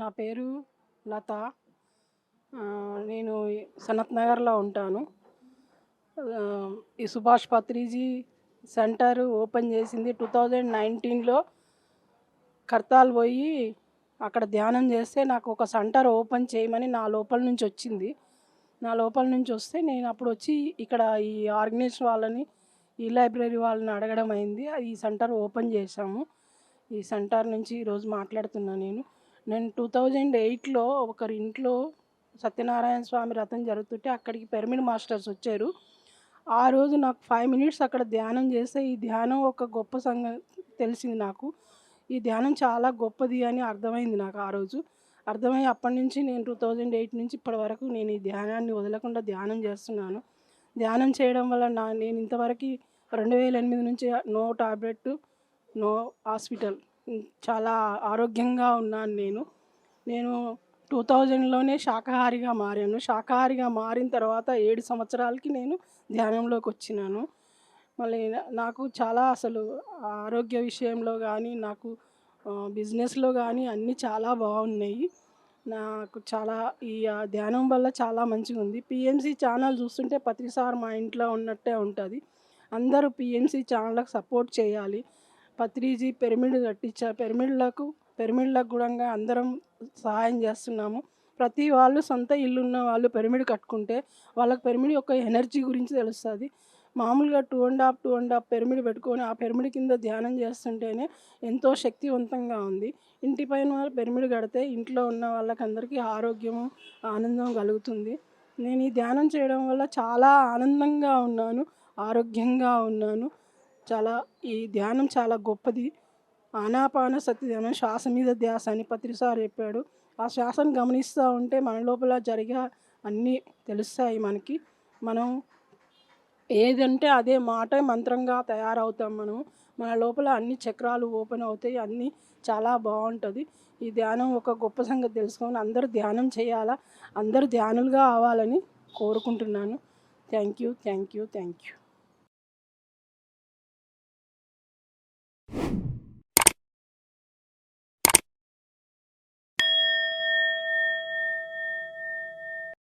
నా పేరు లత. నేను సనత్ నగర్‌లో ఉంటాను. ఈ సుభాష్ పత్రిజీ సెంటర్ ఓపెన్ చేసింది 2019లో. కర్తాల్ పోయి అక్కడ ధ్యానం చేస్తే నాకు ఒక సెంటర్ ఓపెన్ చేయమని నా లోపల నుంచి వచ్చింది. నా లోపల నుంచి వస్తే నేను అప్పుడు వచ్చి ఇక్కడ ఈ ఆర్గనైజేషన్ వాళ్ళని, ఈ లైబ్రరీ వాళ్ళని అడగడం అయింది. ఈ సెంటర్ ఓపెన్ చేశాము. ఈ సెంటర్ నుంచి ఈరోజు మాట్లాడుతున్నా నేను. 2008లో ఒకరి ఇంట్లో సత్యనారాయణ స్వామి వ్రతం జరుగుతుంటే అక్కడికి పిరమిడ్ మాస్టర్స్ వచ్చారు. ఆ రోజు నాకు 5 మినిట్స్ అక్కడ ధ్యానం చేస్తే ఈ ధ్యానం ఒక గొప్ప తెలిసింది నాకు. ఈ ధ్యానం చాలా గొప్పది అని అర్థమైంది నాకు ఆ రోజు. అర్థమై అప్పటి నుంచి నేను 2008 నుంచి ఇప్పటి వరకు నేను ఈ ధ్యానాన్ని వదలకుండా ధ్యానం చేస్తున్నాను. ధ్యానం చేయడం వల్ల నేను ఇంతవరకు 2008 నుంచి నో టాబ్లెట్, నో హాస్పిటల్. చాలా ఆరోగ్యంగా ఉన్నాను నేను. నేను 2000లోనే శాకాహారిగా మారాను. శాకాహారిగా మారిన తర్వాత 7 సంవత్సరాలకి నేను ధ్యానంలోకి వచ్చినాను. మళ్ళీ నాకు చాలా అసలు ఆరోగ్య విషయంలో కానీ, నాకు బిజినెస్లో కానీ అన్నీ చాలా బాగున్నాయి. నాకు చాలా ఈ ధ్యానం వల్ల చాలా మంచిగా ఉంది. పిఎంసి ఛానల్ చూస్తుంటే పత్రి సార్ మా ఇంట్లో ఉన్నట్టే ఉంటుంది. అందరూ పిఎంసి ఛానల్కి సపోర్ట్ చేయాలి. పత్రిజీ పిరమిడ్ కట్టించారు. పిరమిడ్లకు కూడా అందరం సహాయం చేస్తున్నాము. ప్రతి వాళ్ళు సొంత ఇల్లున్న వాళ్ళు పిరమిడ్ కట్టుకుంటే వాళ్ళకి పిరమిడ్ యొక్క ఎనర్జీ గురించి తెలుస్తుంది. మామూలుగా 2.5 పిరమిడ్ పెట్టుకొని ఆ పిరమిడ్ కింద ధ్యానం చేస్తుంటేనే ఎంతో శక్తివంతంగా ఉంది. ఇంటి పైన పిరమిడ్ కడితే ఇంట్లో ఉన్న వాళ్ళకందరికీ ఆరోగ్యము, ఆనందం కలుగుతుంది. నేను ఈ ధ్యానం చేయడం వల్ల చాలా ఆనందంగా ఉన్నాను, ఆరోగ్యంగా ఉన్నాను. ఈ ధ్యానం చాలా గొప్పది. ఆనాపాన సతి ధ్యానం, శ్వాస మీద ధ్యాస అని పత్రి సార్ చెప్పాడు. ఆ శ్వాసను గమనిస్తూ ఉంటే మన లోపల జరిగే అన్నీ తెలుస్తాయి మనకి. మనం ఏదంటే అదే మాట మంత్రంగా తయారవుతాం మనం. మన లోపల అన్ని చక్రాలు ఓపెన్ అవుతాయి. అన్నీ చాలా బాగుంటుంది. ఈ ధ్యానం ఒక గొప్ప సంగతి తెలుసుకొని అందరూ ధ్యానం చేయాలా, అందరూ ధ్యానులుగా అవ్వాలని కోరుకుంటున్నాను. Thank you.